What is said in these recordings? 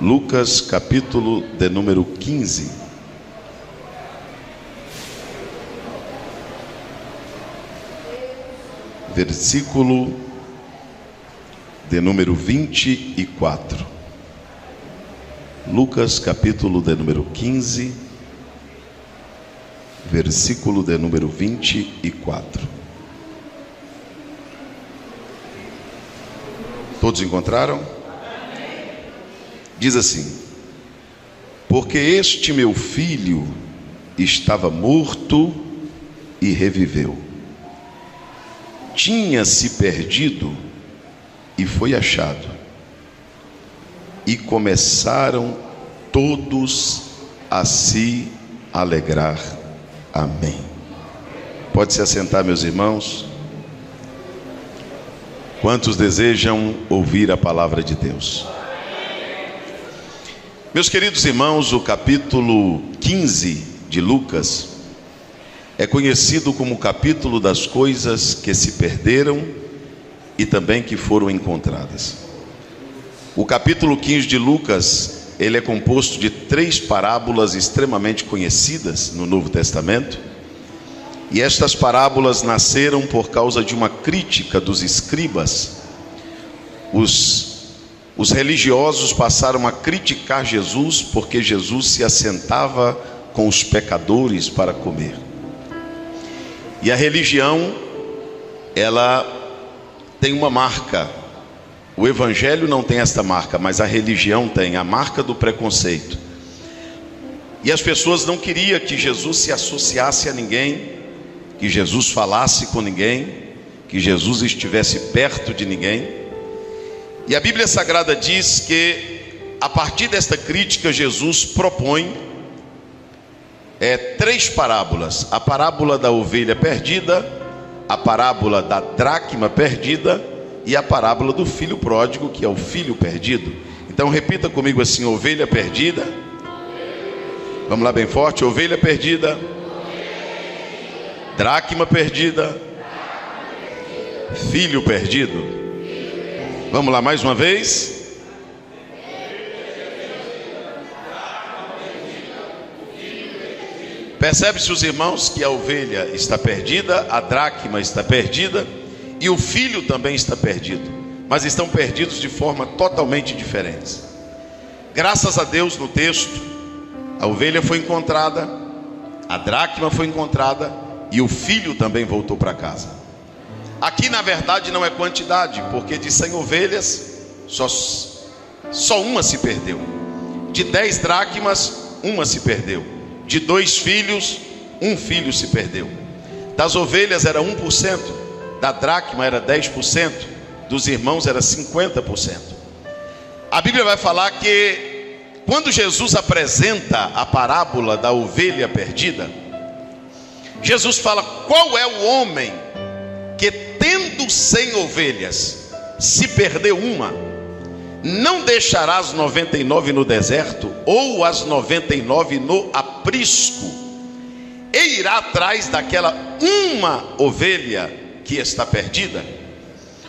Lucas capítulo de número 15. Versículo de número 24. Lucas capítulo de número 15, versículo de número 24. Todos encontraram? Diz assim: porque este meu filho estava morto e reviveu, tinha-se perdido e foi achado. E começaram todos a se alegrar. Amém. Pode se assentar, meus irmãos. Quantos desejam ouvir a palavra de Deus? Meus queridos irmãos, o capítulo 15 de Lucas é conhecido como o capítulo das coisas que se perderam e também que foram encontradas. O capítulo 15 de Lucas, ele é composto de 3 parábolas extremamente conhecidas no Novo Testamento. E estas parábolas nasceram por causa de uma crítica dos escribas. Os religiosos passaram a criticar Jesus porque Jesus se assentava com os pecadores para comer. E a religião, ela tem uma marca. O evangelho não tem esta marca, mas a religião tem a marca do preconceito. E as pessoas não queriam que Jesus se associasse a ninguém, que Jesus falasse com ninguém, que Jesus estivesse perto de ninguém. E a Bíblia Sagrada diz que, a partir desta crítica, Jesus propõe 3 parábolas: a parábola da ovelha perdida, a parábola da dracma perdida e a parábola do filho pródigo, que é o filho perdido. Então repita comigo assim: ovelha perdida. Vamos lá bem forte: ovelha perdida, dracma perdida, filho perdido. Vamos lá mais uma vez. Percebe-se, os irmãos, que a ovelha está perdida, a dracma está perdida e o filho também está perdido, mas estão perdidos de forma totalmente diferente. Graças a Deus, no texto, a ovelha foi encontrada, a dracma foi encontrada e o filho também voltou para casa. Aqui na verdade não é quantidade, porque de 100 ovelhas só uma se perdeu. De 10 dracmas, uma se perdeu. De 2 filhos, um filho se perdeu. Das ovelhas era 1%, da dracma era 10%, dos irmãos era 50%. A Bíblia vai falar que quando Jesus apresenta a parábola da ovelha perdida, Jesus fala: qual é o homem que, tendo 100 ovelhas, se perdeu uma, não deixará as 99 no deserto, ou as 99 no aprisco, e irá atrás daquela uma ovelha que está perdida?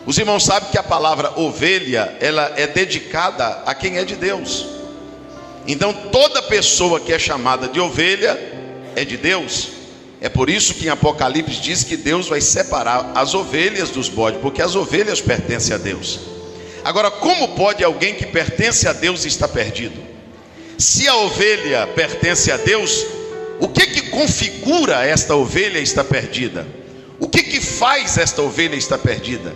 Os irmãos sabem que a palavra ovelha, ela é dedicada a quem é de Deus. Então toda pessoa que é chamada de ovelha é de Deus. É por isso que em Apocalipse diz que Deus vai separar as ovelhas dos bodes, porque as ovelhas pertencem a Deus. Agora, como pode alguém que pertence a Deus estar perdido? Se a ovelha pertence a Deus, o que configura esta ovelha estar perdida? O que faz esta ovelha estar perdida?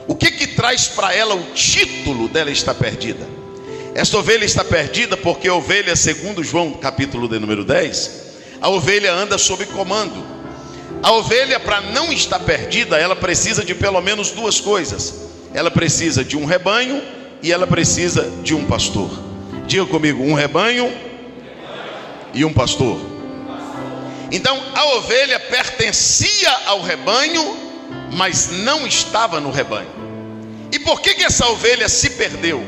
O que traz para ela o título dela estar perdida? Esta ovelha está perdida porque a ovelha, segundo João capítulo de número 10, a ovelha anda sob comando. A ovelha, para não estar perdida, ela precisa de pelo menos 2 coisas. Ela precisa de um rebanho e ela precisa de um pastor. Diga comigo: um rebanho e um pastor. Então a ovelha pertencia ao rebanho, mas não estava no rebanho. E por que essa ovelha se perdeu?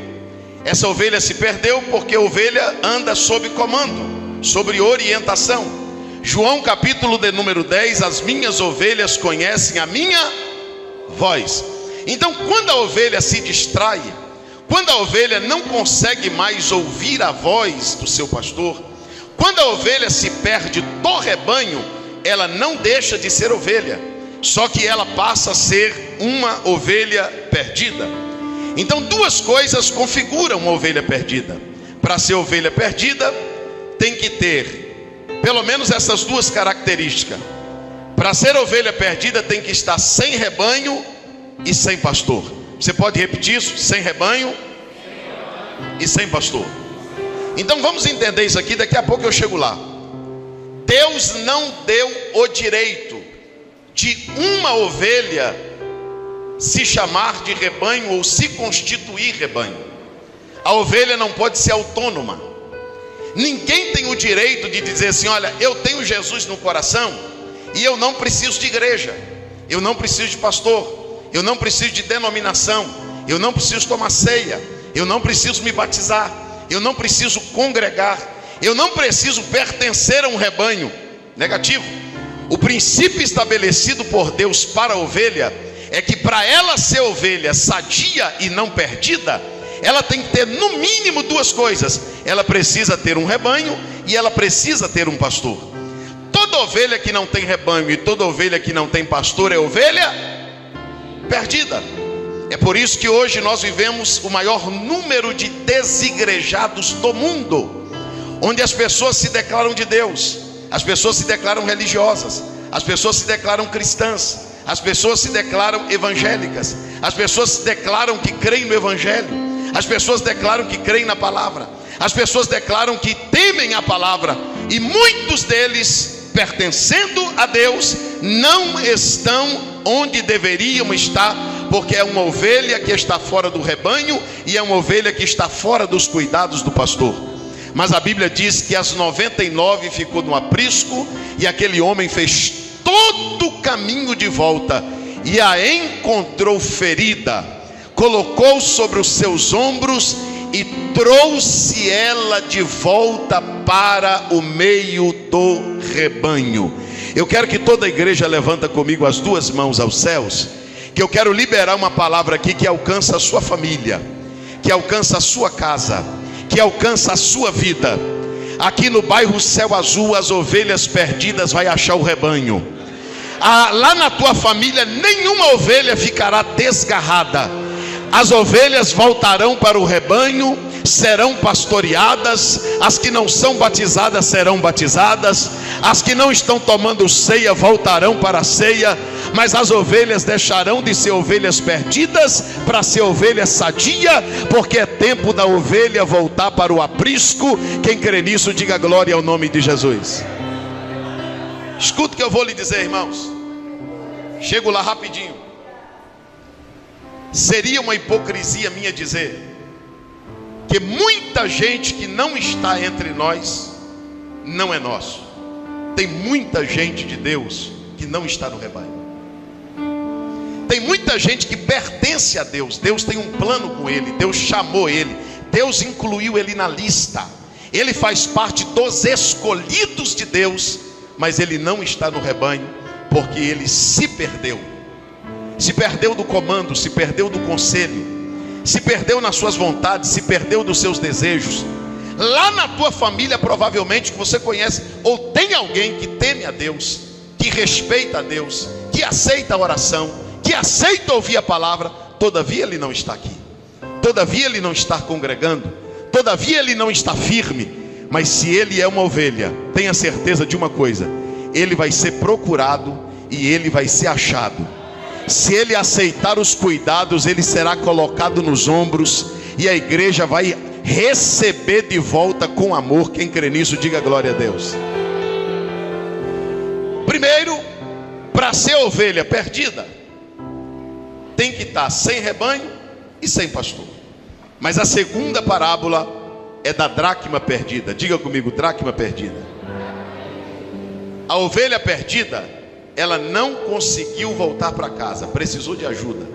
Essa ovelha se perdeu porque a ovelha anda sob comando, sobre orientação. João capítulo de número 10: as minhas ovelhas conhecem a minha voz. Então quando a ovelha se distrai, quando a ovelha não consegue mais ouvir a voz do seu pastor, quando a ovelha se perde do rebanho, ela não deixa de ser ovelha, só que ela passa a ser uma ovelha perdida. Então duas coisas configuram uma ovelha perdida. Para ser ovelha perdida, tem que ter pelo menos essas duas características. Para ser ovelha perdida, tem que estar sem rebanho e sem pastor. Você pode repetir isso? Sem rebanho e sem pastor. Então vamos entender isso aqui, daqui a pouco eu chego lá. Deus não deu o direito de uma ovelha se chamar de rebanho ou se constituir rebanho. A ovelha não pode ser autônoma. Ninguém tem o direito de dizer assim: olha, eu tenho Jesus no coração e eu não preciso de igreja, eu não preciso de pastor, eu não preciso de denominação, eu não preciso tomar ceia, eu não preciso me batizar, eu não preciso congregar, eu não preciso pertencer a um rebanho. Negativo. O princípio estabelecido por Deus para a ovelha é que para ela ser ovelha sadia e não perdida, ela tem que ter no mínimo duas coisas: ela precisa ter um rebanho e ela precisa ter um pastor. Toda ovelha que não tem rebanho e toda ovelha que não tem pastor é ovelha perdida. É por isso que hoje nós vivemos o maior número de desigrejados do mundo, onde as pessoas se declaram de Deus, as pessoas se declaram religiosas, as pessoas se declaram cristãs, as pessoas se declaram evangélicas, as pessoas se declaram que creem no evangelho, as pessoas declaram que creem na palavra, as pessoas declaram que temem a palavra, e muitos deles, pertencendo a Deus, não estão onde deveriam estar, porque é uma ovelha que está fora do rebanho e é uma ovelha que está fora dos cuidados do pastor. Mas a Bíblia diz que as 99 ficou no aprisco, e aquele homem fez todo o caminho de volta e a encontrou ferida, colocou sobre os seus ombros e trouxe ela de volta para o meio do rebanho. Eu quero que toda a igreja levanta comigo as duas mãos aos céus, que eu quero liberar uma palavra aqui que alcança a sua família, que alcança a sua casa, que alcança a sua vida. Aqui no bairro Céu Azul, as ovelhas perdidas vai achar o rebanho. Lá na tua família, nenhuma ovelha ficará desgarrada. As ovelhas voltarão para o rebanho, serão pastoreadas. As que não são batizadas serão batizadas. As que não estão tomando ceia voltarão para a ceia. Mas as ovelhas deixarão de ser ovelhas perdidas para ser ovelha sadia, porque é tempo da ovelha voltar para o aprisco. Quem crê nisso, diga glória ao nome de Jesus. Escuta o que eu vou lhe dizer, irmãos. Chego lá rapidinho. Seria uma hipocrisia minha dizer que muita gente que não está entre nós não é nosso. Tem muita gente de Deus que não está no rebanho. Tem muita gente que pertence a Deus. Deus tem um plano com ele, Deus chamou ele, Deus incluiu ele na lista, ele faz parte dos escolhidos de Deus, mas ele não está no rebanho, porque ele se perdeu. Se perdeu do comando, se perdeu do conselho, se perdeu nas suas vontades, se perdeu dos seus desejos. Lá na tua família, provavelmente que você conhece, ou tem alguém que teme a Deus, que respeita a Deus, que aceita a oração, que aceita ouvir a palavra. Todavia ele não está aqui, todavia ele não está congregando, todavia ele não está firme. Mas se ele é uma ovelha, tenha certeza de uma coisa: ele vai ser procurado e ele vai ser achado. Se ele aceitar os cuidados, ele será colocado nos ombros, e a igreja vai receber de volta com amor. Quem crê nisso, diga glória a Deus. Primeiro, para ser ovelha perdida, tem que estar sem rebanho e sem pastor. Mas a segunda parábola é da dracma perdida. Diga comigo, dracma perdida. A ovelha perdida, ela não conseguiu voltar para casa, precisou de ajuda,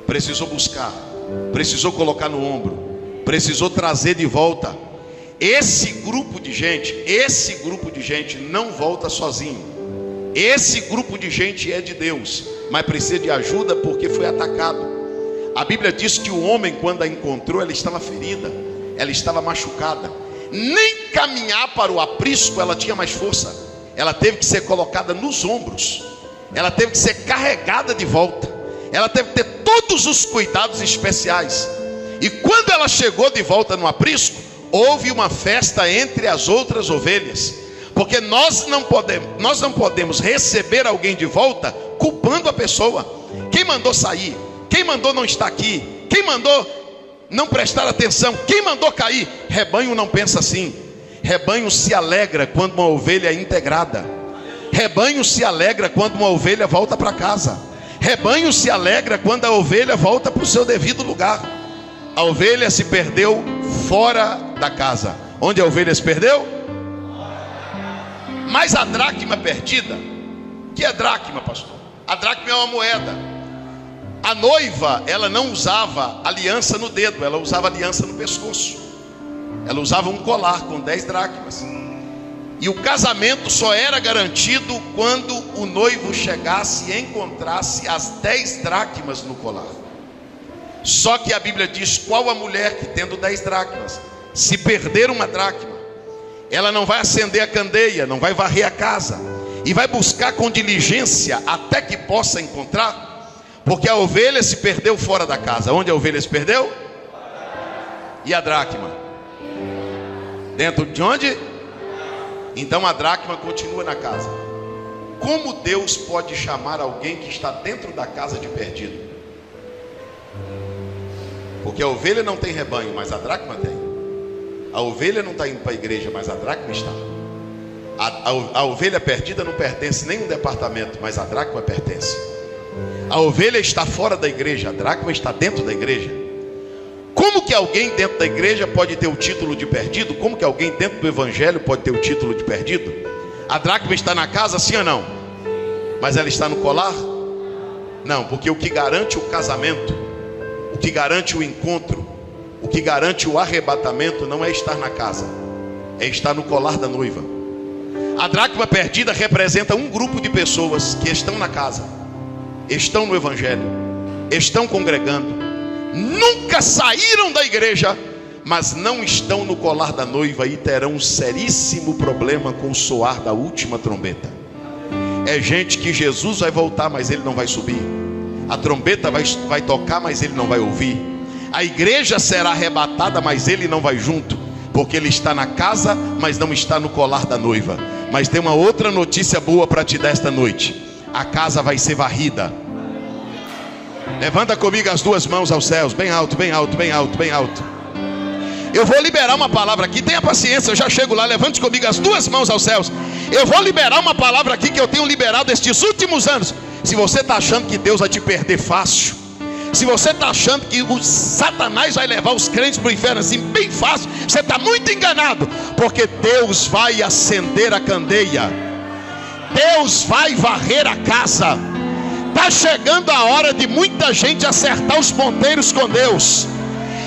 precisou buscar, precisou colocar no ombro, precisou trazer de volta. Esse grupo de gente não volta sozinho. Esse grupo de gente é de Deus, mas precisa de ajuda porque foi atacado. A Bíblia diz que o homem, quando a encontrou, ela estava ferida, ela estava machucada. Nem caminhar para o aprisco ela tinha mais força. Ela teve que ser colocada nos ombros, ela teve que ser carregada de volta, ela teve que ter todos os cuidados especiais. E quando ela chegou de volta no aprisco, houve uma festa entre as outras ovelhas, porque nós não podemos receber alguém de volta culpando a pessoa. Quem mandou sair? Quem mandou não estar aqui? Quem mandou não prestar atenção? Quem mandou cair? Rebanho não pensa assim. Rebanho se alegra quando uma ovelha é integrada. Rebanho se alegra quando uma ovelha volta para casa. Rebanho se alegra quando a ovelha volta para o seu devido lugar. A ovelha se perdeu fora da casa. Onde a ovelha se perdeu? Mas a dracma perdida, que é dracma, pastor? A dracma é uma moeda. A noiva, ela não usava aliança no dedo, ela usava aliança no pescoço. Ela usava um colar com 10 dracmas. E o casamento só era garantido quando o noivo chegasse e encontrasse as 10 dracmas no colar. Só que a Bíblia diz: qual a mulher que, tendo 10 dracmas, se perder uma dracma, ela não vai acender a candeia, não vai varrer a casa, e vai buscar com diligência até que possa encontrar? Porque a ovelha se perdeu fora da casa. Onde a ovelha se perdeu? E a dracma? Dentro de onde? Então a dracma continua na casa. Como Deus pode chamar alguém que está dentro da casa de perdido? Porque a ovelha não tem rebanho, mas a dracma tem. A ovelha não está indo para a igreja, mas a dracma está. A ovelha perdida não pertence nem a um departamento, mas a dracma pertence. A ovelha está fora da igreja, a dracma está dentro da igreja. Como que alguém dentro da igreja pode ter o título de perdido? Como que alguém dentro do evangelho pode ter o título de perdido? A dracma está na casa, sim ou não? Mas ela está no colar? Não, porque o que garante o casamento, o que garante o encontro, o que garante o arrebatamento não é estar na casa, é estar no colar da noiva. A dracma perdida representa um grupo de pessoas que estão na casa, estão no evangelho, estão congregando, nunca saíram da igreja, mas não estão no colar da noiva e terão um seríssimo problema com o soar da última trombeta. É gente que Jesus vai voltar, mas ele não vai subir. A trombeta vai tocar, mas ele não vai ouvir. A igreja será arrebatada, mas ele não vai junto, porque ele está na casa, mas não está no colar da noiva. Mas tem uma outra notícia boa para te dar esta noite: a casa vai ser varrida. Levanta comigo as duas mãos aos céus, bem alto, bem alto, bem alto, bem alto. Eu vou liberar uma palavra aqui, tenha paciência, eu já chego lá. Levante comigo as duas mãos aos céus. Eu vou liberar uma palavra aqui que eu tenho liberado estes últimos anos. Se você está achando que Deus vai te perder fácil, se você está achando que o Satanás vai levar os crentes para o inferno assim bem fácil, você está muito enganado, porque Deus vai acender a candeia, Deus vai varrer a casa. Está chegando a hora de muita gente acertar os ponteiros com Deus.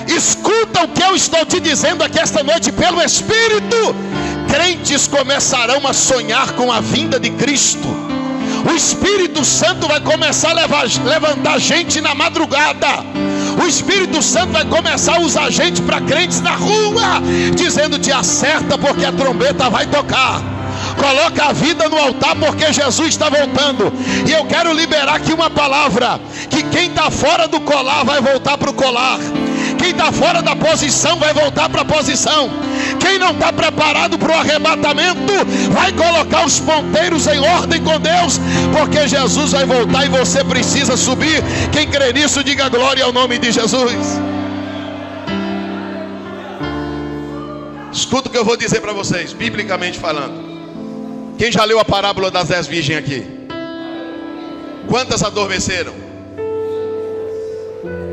Escuta o que eu estou te dizendo aqui esta noite pelo Espírito. Crentes começarão a sonhar com a vinda de Cristo. O Espírito Santo vai começar a levantar gente na madrugada. O Espírito Santo vai começar a usar gente para crentes na rua, dizendo: te acerta porque a trombeta vai tocar. Coloca a vida no altar porque Jesus está voltando. E eu quero liberar aqui uma palavra: que quem está fora do colar vai voltar para o colar. Quem está fora da posição vai voltar para a posição. Quem não está preparado para o arrebatamento vai colocar os ponteiros em ordem com Deus, porque Jesus vai voltar e você precisa subir. Quem crê nisso, diga glória ao nome de Jesus. Escuta o que eu vou dizer para vocês, biblicamente falando. Quem já leu a parábola das 10 virgens aqui? Quantas adormeceram?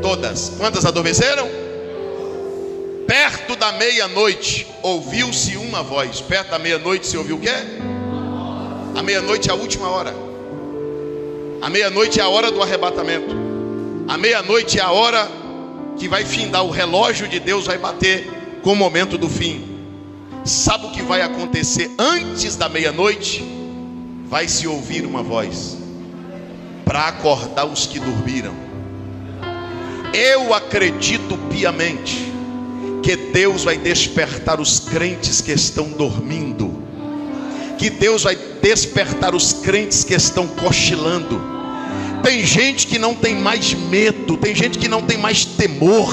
Todas. Quantas adormeceram? Perto da meia-noite ouviu-se uma voz. Perto da meia-noite se ouviu o quê? A meia-noite é a última hora. A meia-noite é a hora do arrebatamento. A meia-noite é a hora que vai findar. O relógio de Deus vai bater com o momento do fim. Sabe o que vai acontecer antes da meia-noite? Vai se ouvir uma voz para acordar os que dormiram. Eu acredito piamente que Deus vai despertar os crentes que estão dormindo, que Deus vai despertar os crentes que estão cochilando. Tem gente que não tem mais medo, tem gente que não tem mais temor,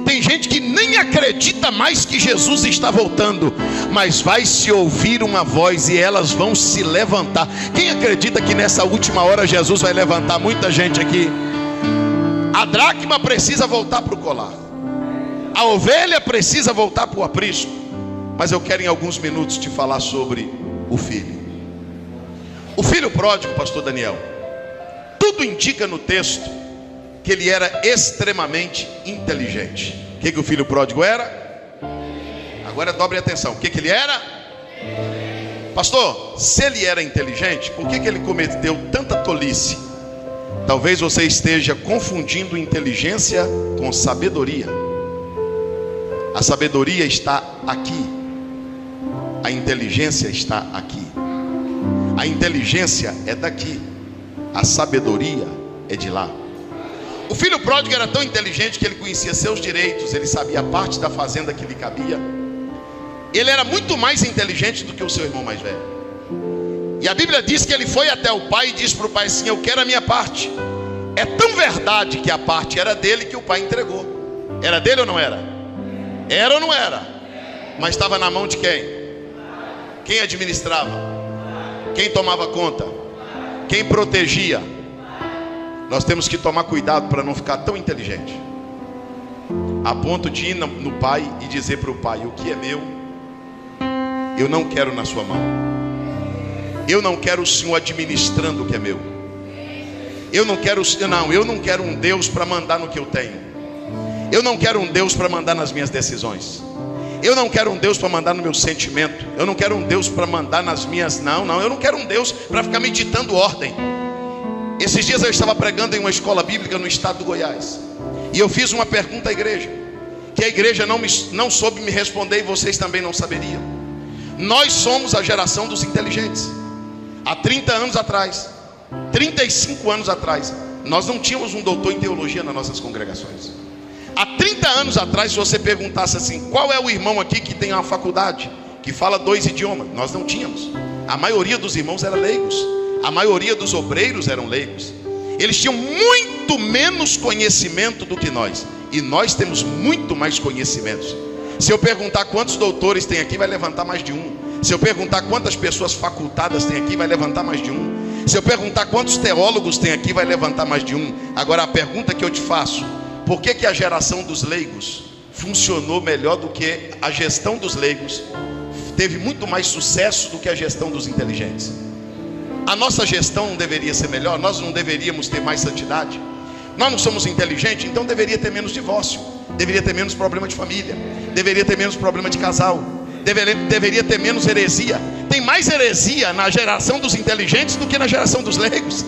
tem gente que nem acredita mais que Jesus está voltando, mas vai se ouvir uma voz e elas vão se levantar. Quem acredita que nessa última hora Jesus vai levantar muita gente aqui? A dracma precisa voltar para o colar, a ovelha precisa voltar para o aprisco. Mas eu quero em alguns minutos te falar sobre o filho. O filho pródigo, pastor Daniel, tudo indica no texto que ele era extremamente inteligente. O que o filho pródigo era? Agora dobre atenção. O que ele era? Pastor, se ele era inteligente, por que ele cometeu tanta tolice? Talvez você esteja confundindo inteligência com sabedoria. A sabedoria está aqui, a inteligência está aqui. A inteligência é daqui, a sabedoria é de lá. O filho pródigo era tão inteligente que ele conhecia seus direitos, ele sabia a parte da fazenda que lhe cabia. Ele era muito mais inteligente do que o seu irmão mais velho. E a Bíblia diz que ele foi até o pai e disse para o pai assim: eu quero a minha parte. É tão verdade que a parte era dele que o pai entregou. Era dele ou não era? Era ou não era? Mas estava na mão de quem? Quem administrava? Quem tomava conta? Quem protegia? Nós temos que tomar cuidado para não ficar tão inteligente, a ponto de ir no pai e dizer para o pai: o que é meu, eu não quero na sua mão. Eu não quero o Senhor administrando o que é meu. Eu não quero um Deus para mandar no que eu tenho. Eu não quero um Deus para mandar nas minhas decisões. Eu não quero um Deus para mandar no meu sentimento. Eu não quero um Deus para mandar nas minhas... Não, eu não quero um Deus para ficar me ditando ordem. Esses dias eu estava pregando em uma escola bíblica no estado do Goiás, e eu fiz uma pergunta à igreja, que a igreja não soube me responder, e vocês também não saberiam. Nós somos a geração dos inteligentes. Há 30 anos atrás, 35 anos atrás, nós não tínhamos um doutor em teologia nas nossas congregações. Há 30 anos atrás, se você perguntasse assim: qual é o irmão aqui que tem uma faculdade, que fala 2 idiomas? Nós não tínhamos. A maioria dos irmãos eram leigos. A maioria dos obreiros eram leigos. Eles tinham muito menos conhecimento do que nós, e nós temos muito mais conhecimentos. Se eu perguntar quantos doutores tem aqui, vai levantar mais de um. Se eu perguntar quantas pessoas facultadas tem aqui, vai levantar mais de um. Se eu perguntar quantos teólogos tem aqui, vai levantar mais de um. Agora a pergunta que eu te faço: por que a geração dos leigos funcionou melhor do que a gestão dos leigos? Teve muito mais sucesso do que a gestão dos inteligentes. A nossa gestão não deveria ser melhor? Nós não deveríamos ter mais santidade? Nós não somos inteligentes, então deveria ter menos divórcio, deveria ter menos problema de família, deveria ter menos problema de casal, deveria ter menos heresia. Tem mais heresia na geração dos inteligentes do que na geração dos leigos.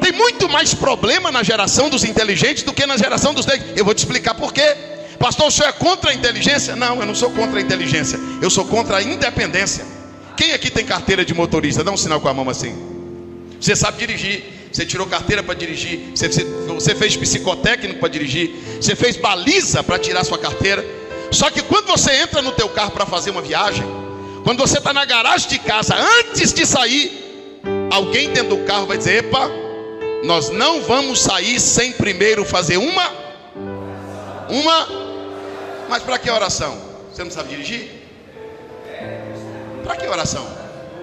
Tem muito mais problema na geração dos inteligentes do que na geração dos leigos. Eu vou te explicar por quê. Pastor, o senhor é contra a inteligência? Não, eu não sou contra a inteligência, eu sou contra a independência. Quem aqui tem carteira de motorista? Dá um sinal com a mão assim. Você sabe dirigir, você tirou carteira para dirigir, você fez psicotécnico para dirigir, você fez baliza para tirar sua carteira. Só que quando você entra no teu carro para fazer uma viagem, quando você está na garagem de casa, antes de sair, alguém dentro do carro vai dizer: epa, nós não vamos sair sem primeiro fazer uma. Mas para que oração? Você não sabe dirigir? Para que oração?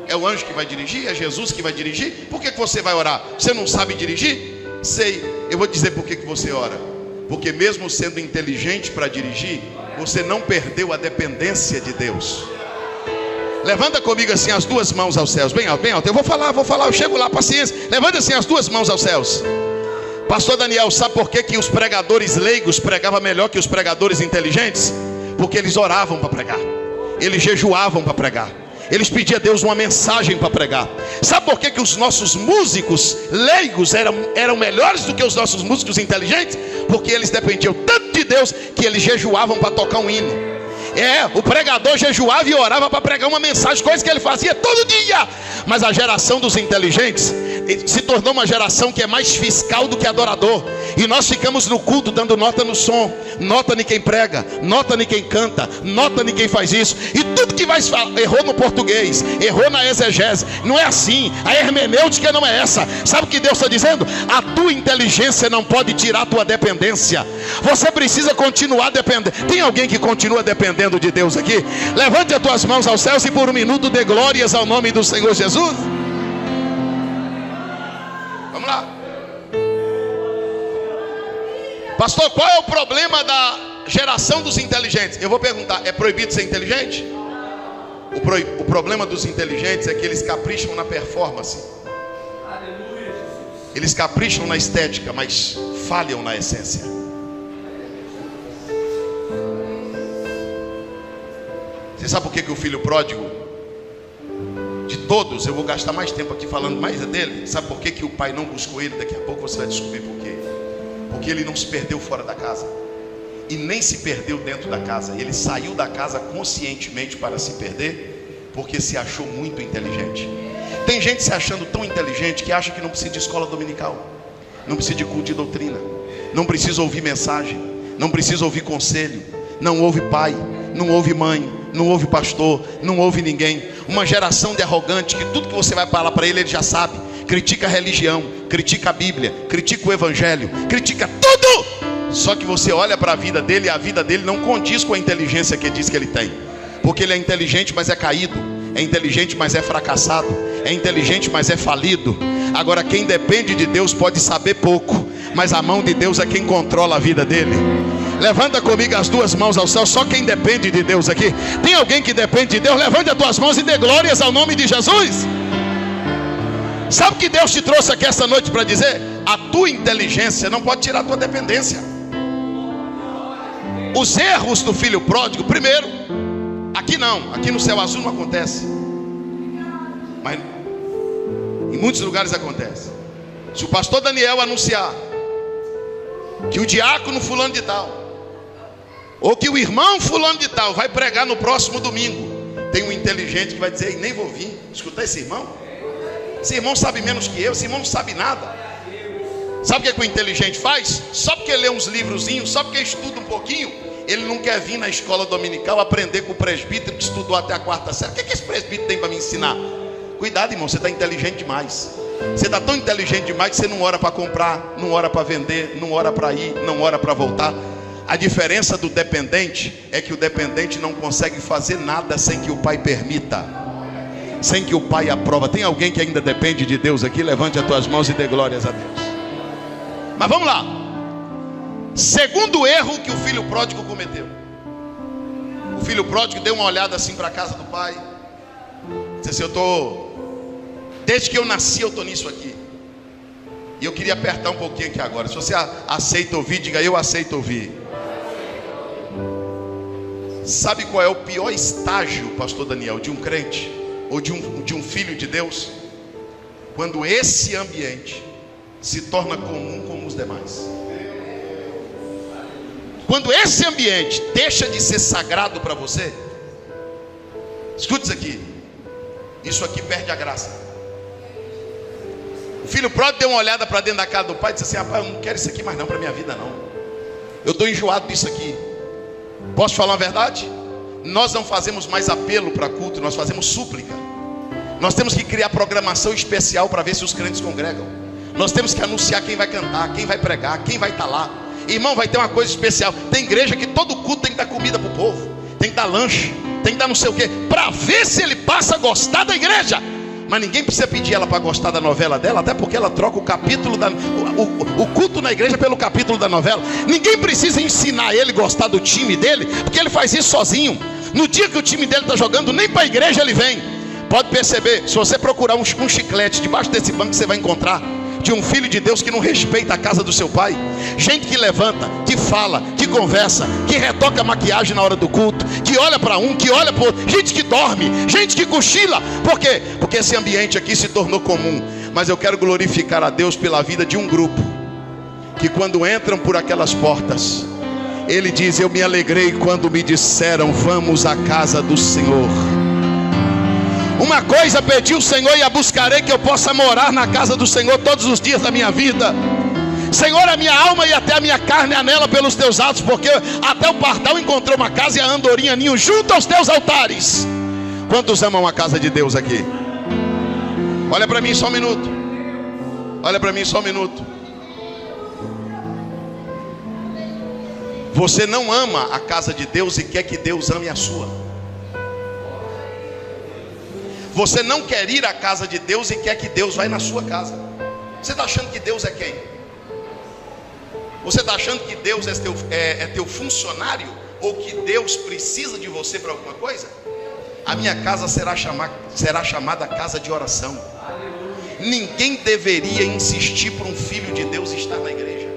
É o anjo que vai dirigir? É Jesus que vai dirigir? Por que você vai orar? Você não sabe dirigir? Sei, eu vou dizer por que você ora. Porque mesmo sendo inteligente para dirigir, você não perdeu a dependência de Deus. Levanta comigo assim as duas mãos aos céus, bem alto, bem alto. Eu vou falar, eu chego lá, paciência. Levanta assim as duas mãos aos céus. Pastor Daniel, sabe por que os pregadores leigos pregavam melhor que os pregadores inteligentes? Porque eles oravam para pregar, eles jejuavam para pregar, eles pediam a Deus uma mensagem para pregar. Sabe por que os nossos músicos leigos eram melhores do que os nossos músicos inteligentes? Porque eles dependiam tanto de Deus que eles jejuavam para tocar um hino. O pregador jejuava e orava para pregar uma mensagem, coisa que ele fazia todo dia. Mas a geração dos inteligentes se tornou uma geração que é mais fiscal do que adorador. E nós ficamos no culto dando nota no som, nota em quem prega, nota em quem canta, nota em quem faz isso. E tudo que vai falar, errou no português, errou na exegese. Não é assim, a hermenêutica não é essa. Sabe o que Deus está dizendo? A tua inteligência não pode tirar a tua dependência. Você precisa continuar dependendo. Tem alguém que continua dependendo de Deus aqui? Levante as tuas mãos aos céus e por um minuto dê glórias ao nome do Senhor Jesus. Vamos lá. Pastor, qual é o problema da geração dos inteligentes? Eu vou perguntar, é proibido ser inteligente? O problema dos inteligentes é que eles capricham na performance. Eles capricham na estética, mas falham na essência. Você sabe por que o filho pródigo, de todos, eu vou gastar mais tempo aqui falando mais dele. Sabe por que o pai não buscou ele? Daqui a pouco você vai descobrir por quê. Porque ele não se perdeu fora da casa, e nem se perdeu dentro da casa. Ele saiu da casa conscientemente para se perder, porque se achou muito inteligente. Tem gente se achando tão inteligente que acha que não precisa de escola dominical, não precisa de culto de doutrina, não precisa ouvir mensagem, não precisa ouvir conselho, não ouve pai, não ouve mãe, não ouve pastor, não ouve ninguém. Uma geração de arrogante que tudo que você vai falar para ele, ele já sabe. Critica a religião, critica a Bíblia, critica o Evangelho, critica tudo. Só que você olha para a vida dele e a vida dele não condiz com a inteligência que diz que ele tem. Porque ele é inteligente, mas é caído. É inteligente, mas é fracassado. É inteligente, mas é falido. Agora, quem depende de Deus pode saber pouco, mas a mão de Deus é quem controla a vida dele. Levanta comigo as duas mãos ao céu. Só quem depende de Deus aqui. Tem alguém que depende de Deus? Levante as tuas mãos e dê glórias ao nome de Jesus. Sabe o que Deus te trouxe aqui essa noite para dizer? A tua inteligência não pode tirar a tua dependência. Os erros do filho pródigo, primeiro, aqui não, aqui no céu azul não acontece, mas em muitos lugares acontece. Se o pastor Daniel anunciar que o diácono fulano de tal, ou que o irmão fulano de tal vai pregar no próximo domingo, tem um inteligente que vai dizer: nem vou vir escutar esse irmão. Esse irmão sabe menos que eu, esse irmão não sabe nada. Sabe o que o inteligente faz? Só porque lê uns livrozinhos, só porque estuda um pouquinho, ele não quer vir na escola dominical aprender com o presbítero que estudou até a quarta série. O que esse presbítero tem para me ensinar? Cuidado, irmão, você está inteligente demais. Você está tão inteligente demais que você não ora para comprar, não ora para vender, não ora para ir, não ora para voltar. A diferença do dependente é que o dependente não consegue fazer nada sem que o pai permita, sem que o pai aprova. Tem alguém que ainda depende de Deus aqui? Levante as tuas mãos e dê glórias a Deus. Mas vamos lá. Segundo erro que o filho pródigo cometeu. O filho pródigo deu uma olhada assim para a casa do pai. Disse assim: desde que eu nasci eu estou nisso aqui. E eu queria apertar um pouquinho aqui agora. Se você aceita ouvir, diga: eu aceito ouvir. Sabe qual é o pior estágio, pastor Daniel, de um crente? Ou de um filho de Deus? Quando esse ambiente se torna comum como os demais. Quando esse ambiente deixa de ser sagrado para você. Escute isso aqui. Isso aqui perde a graça. O filho pródigo deu uma olhada para dentro da casa do pai e disse assim: rapaz, eu não quero isso aqui mais não para minha vida não. Eu estou enjoado disso aqui. Posso falar a verdade? Nós não fazemos mais apelo para culto, nós fazemos súplica. Nós temos que criar programação especial para ver se os crentes congregam. Nós temos que anunciar quem vai cantar, quem vai pregar, quem vai estar lá. Irmão, vai ter uma coisa especial. Tem igreja que todo culto tem que dar comida para o povo, tem que dar lanche, tem que dar não sei o que, para ver se ele passa a gostar da igreja. Mas ninguém precisa pedir ela para gostar da novela dela, até porque ela troca o capítulo o culto na igreja pelo capítulo da novela. Ninguém precisa ensinar ele a gostar do time dele, porque ele faz isso sozinho. No dia que o time dele está jogando, nem para a igreja ele vem. Pode perceber, se você procurar um chiclete debaixo desse banco, você vai encontrar de um filho de Deus que não respeita a casa do seu pai. Gente que levanta, que fala, que conversa, que retoca a maquiagem na hora do culto, que olha para um, que olha para outro, gente que dorme, gente que cochila. Por quê? Porque esse ambiente aqui se tornou comum. Mas eu quero glorificar a Deus pela vida de um grupo que quando entram por aquelas portas, ele diz: eu me alegrei quando me disseram: vamos à casa do Senhor. Uma coisa pedi ao Senhor e a buscarei, que eu possa morar na casa do Senhor todos os dias da minha vida. Senhor, a minha alma e até a minha carne anela pelos teus atos, porque até o pardal encontrou uma casa e a andorinha ninho junto aos teus altares. Quantos amam a casa de Deus aqui? Olha para mim só um minuto. Olha para mim só um minuto. Você não ama a casa de Deus e quer que Deus ame a sua. Você não quer ir à casa de Deus e quer que Deus vá na sua casa. Você está achando que Deus é quem? Você está achando que Deus é teu funcionário? Ou que Deus precisa de você para alguma coisa? A minha casa será chamada casa de oração. Ninguém deveria insistir para um filho de Deus estar na igreja.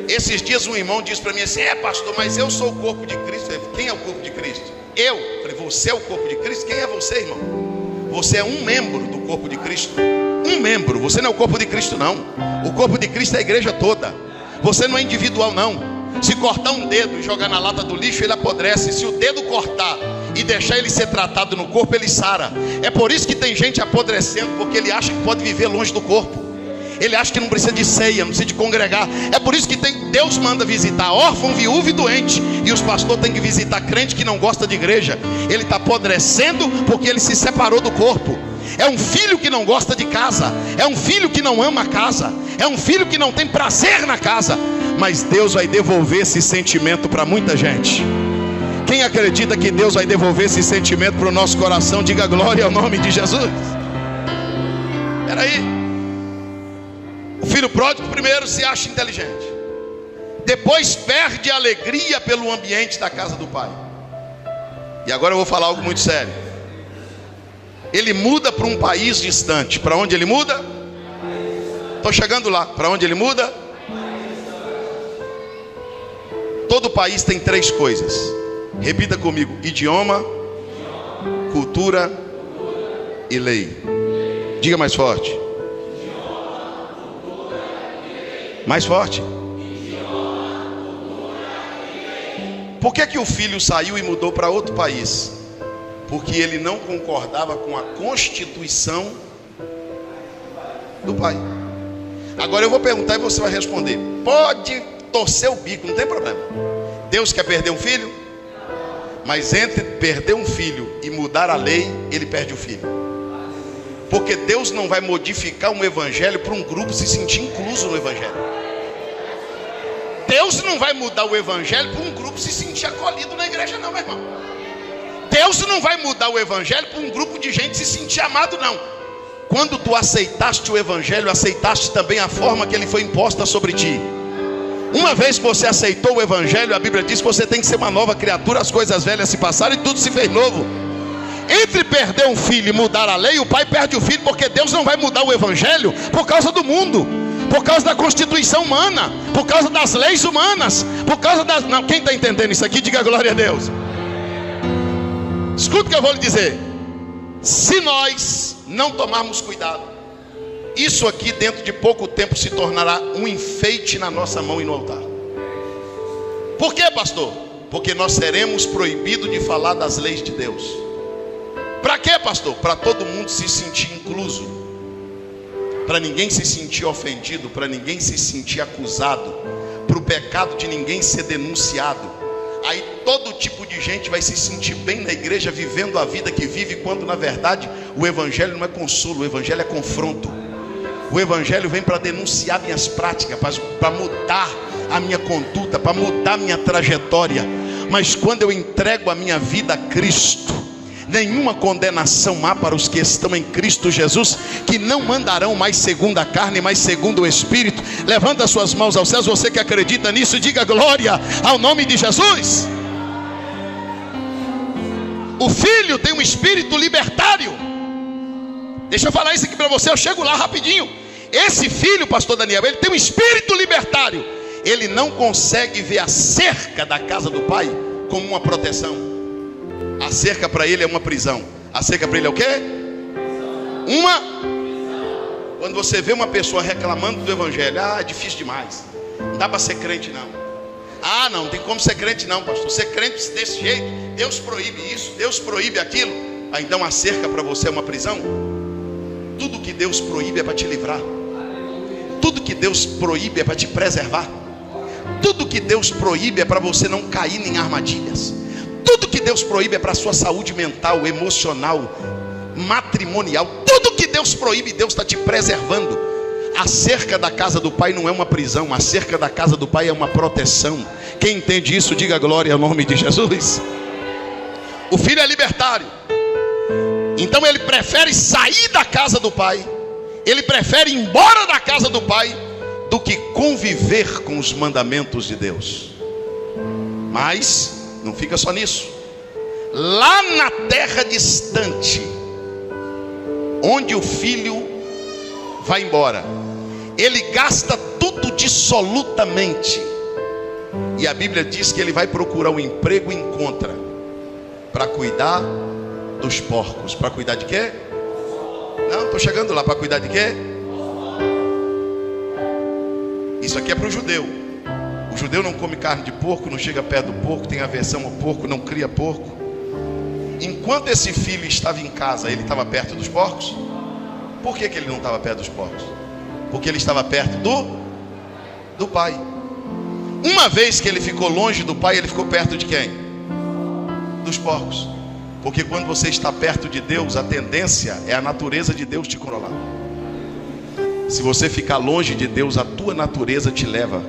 Esses dias um irmão disse para mim assim: pastor, mas eu sou o corpo de Cristo. Eu falei, quem é o corpo de Cristo? Eu falei, você é o corpo de Cristo? Quem é você, irmão? Você é um membro do corpo de Cristo. Um membro, você não é o corpo de Cristo não. O corpo de Cristo é a igreja toda. Você não é individual não. Se cortar um dedo e jogar na lata do lixo, ele apodrece. Se o dedo cortar e deixar ele ser tratado no corpo, ele sara. É por isso que tem gente apodrecendo, porque ele acha que pode viver longe do corpo. Ele acha que não precisa de ceia, não precisa de congregar. É por isso que Deus manda visitar órfão, viúvo e doente. E os pastores têm que visitar crente que não gosta de igreja. Ele está apodrecendo porque ele se separou do corpo. É um filho que não gosta de casa. É um filho que não ama a casa. É um filho que não tem prazer na casa. Mas Deus vai devolver esse sentimento para muita gente. Quem acredita que Deus vai devolver esse sentimento para o nosso coração, diga glória ao nome de Jesus. Espera aí. O filho pródigo primeiro se acha inteligente, depois perde a alegria pelo ambiente da casa do pai. E agora eu vou falar algo muito sério. Ele muda para um país distante. Para onde ele muda? Estou chegando lá. Para onde ele muda? Todo país tem três coisas. Repita comigo: idioma, cultura e lei. Diga mais forte. Mais forte. Por que o filho saiu e mudou para outro país? Porque ele não concordava com a constituição do pai. Agora eu vou perguntar e você vai responder. Pode torcer o bico, não tem problema. Deus quer perder um filho? Mas entre perder um filho e mudar a lei, ele perde o filho. Porque Deus não vai modificar um evangelho para um grupo se sentir incluso no evangelho. Deus não vai mudar o evangelho para um grupo se sentir acolhido na igreja não, meu irmão. Deus não vai mudar o evangelho para um grupo de gente se sentir amado não. Quando tu aceitaste o evangelho, aceitaste também a forma que ele foi imposta sobre ti. Uma vez que você aceitou o evangelho, a Bíblia diz que você tem que ser uma nova criatura. As coisas velhas se passaram e tudo se fez novo. Entre perder um filho e mudar a lei, o pai perde o filho, porque Deus não vai mudar o evangelho por causa do mundo, por causa da constituição humana, por causa das leis humanas, por causa das... Não, quem está entendendo isso aqui, diga glória a Deus. Escuta o que eu vou lhe dizer. Se nós não tomarmos cuidado, isso aqui dentro de pouco tempo se tornará um enfeite na nossa mão e no altar. Por quê, pastor? Porque nós seremos proibidos de falar das leis de Deus. Para quê, pastor? Para todo mundo se sentir incluso, para ninguém se sentir ofendido, para ninguém se sentir acusado, para o pecado de ninguém ser denunciado. Aí todo tipo de gente vai se sentir bem na igreja, vivendo a vida que vive, quando na verdade o evangelho não é consolo, o evangelho é confronto. O evangelho vem para denunciar minhas práticas, para mudar a minha conduta, para mudar a minha trajetória. Mas quando eu entrego a minha vida a Cristo, nenhuma condenação há para os que estão em Cristo Jesus, que não andarão mais segundo a carne, mas segundo o Espírito. Levanta suas mãos aos céus, você que acredita nisso, diga glória ao nome de Jesus. O filho tem um espírito libertário. Deixa eu falar isso aqui para você, eu chego lá rapidinho. Esse filho, pastor Daniel, ele tem um espírito libertário. Ele não consegue ver a cerca da casa do pai como uma proteção. A cerca para ele é uma prisão. A cerca para ele é o quê? Quando você vê uma pessoa reclamando do evangelho, é difícil demais, não dá para ser crente não. Não tem como ser crente não, pastor. Ser crente desse jeito, Deus proíbe isso, Deus proíbe aquilo. Então a cerca para você é uma prisão? Tudo que Deus proíbe é para te livrar. Tudo que Deus proíbe é para te preservar. Tudo que Deus proíbe é para você não cair em armadilhas. Tudo que Deus proíbe é para a sua saúde mental, emocional, matrimonial. Tudo que Deus proíbe, Deus está te preservando. A cerca da casa do Pai não é uma prisão. A cerca da casa do Pai é uma proteção. Quem entende isso, diga glória ao nome de Jesus. O filho é libertário. Então ele prefere sair da casa do pai, ele prefere ir embora da casa do pai, do que conviver com os mandamentos de Deus. Mas não fica só nisso. Lá na terra distante, onde o filho vai embora, ele gasta tudo dissolutamente. E a Bíblia diz que ele vai procurar um emprego e encontra, para cuidar dos porcos. Para cuidar de quê? Não, estou chegando lá. Para cuidar de quê? Isso aqui é para o judeu. O judeu não come carne de porco, não chega perto do porco, tem aversão ao porco, não cria porco. Enquanto esse filho estava em casa, ele estava perto dos porcos? Por que ele não estava perto dos porcos? Porque ele estava perto do pai. Uma vez que ele ficou longe do pai, ele ficou perto de quem? Dos porcos. Porque quando você está perto de Deus, a tendência é a natureza de Deus te controlar. Se você ficar longe de Deus, a tua natureza te leva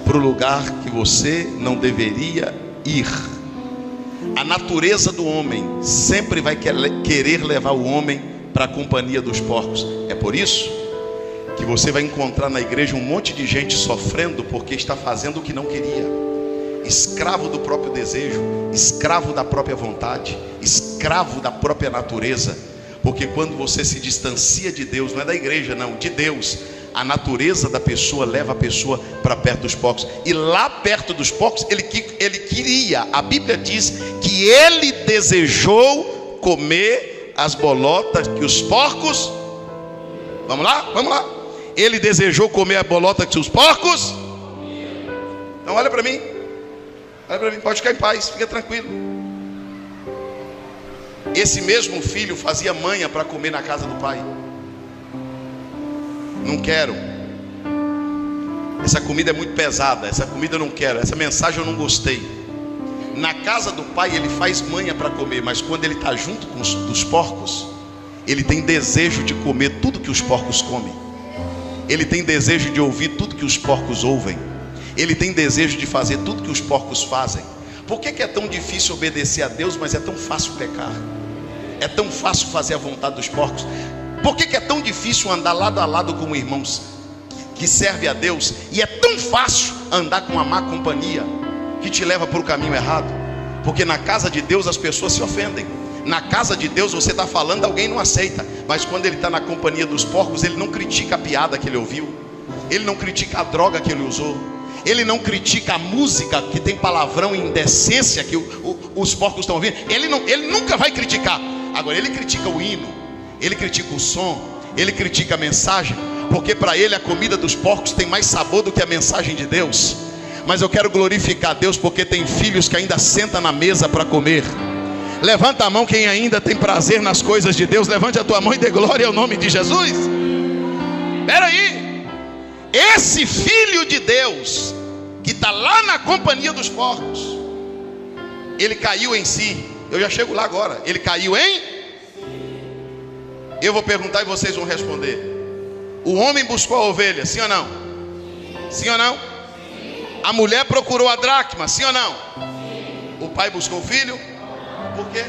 para o lugar que você não deveria ir. A natureza do homem sempre vai querer levar o homem para a companhia dos porcos. É por isso que você vai encontrar na igreja um monte de gente sofrendo porque está fazendo o que não queria. Escravo do próprio desejo, escravo da própria vontade, escravo da própria natureza. Porque quando você se distancia de Deus, não é da igreja não, de Deus, a natureza da pessoa leva a pessoa para perto dos porcos. E lá perto dos porcos, ele queria, a Bíblia diz que ele desejou comer as bolotas que os porcos... Vamos lá? Vamos lá. Ele desejou comer a bolota que os porcos... Então olha para mim. Olha para mim, pode ficar em paz, fica tranquilo. Esse mesmo filho fazia manha para comer na casa do pai. Não quero. Essa comida é muito pesada. Essa comida eu não quero. Essa mensagem eu não gostei. Na casa do pai ele faz manha para comer, mas quando ele está junto com os porcos, ele tem desejo de comer tudo que os porcos comem. Ele tem desejo de ouvir tudo que os porcos ouvem. Ele tem desejo de fazer tudo que os porcos fazem. Por que é tão difícil obedecer a Deus, mas é tão fácil pecar? É tão fácil fazer a vontade dos porcos? Por que é tão difícil andar lado a lado com irmãos que servem a Deus? E é tão fácil andar com uma má companhia que te leva para o caminho errado? Porque na casa de Deus as pessoas se ofendem. Na casa de Deus você está falando, alguém não aceita. Mas quando ele está na companhia dos porcos, ele não critica a piada que ele ouviu. Ele não critica a droga que ele usou. Ele não critica a música que tem palavrão e indecência que os porcos estão ouvindo. Ele nunca vai criticar. Agora ele critica o hino, ele critica o som, ele critica a mensagem, porque para ele a comida dos porcos tem mais sabor do que a mensagem de Deus. Mas eu quero glorificar a Deus porque tem filhos que ainda sentam na mesa para comer. Levanta a mão quem ainda tem prazer nas coisas de Deus. Levante a tua mão e dê glória ao nome de Jesus. Espera aí. Esse filho de Deus que está lá na companhia dos porcos, ele caiu em si. Eu já chego lá agora. Ele caiu em... Eu vou perguntar e vocês vão responder. O homem buscou a ovelha, sim ou não? Sim ou não? A mulher procurou a dracma, sim ou não? O pai buscou o filho? Por quê?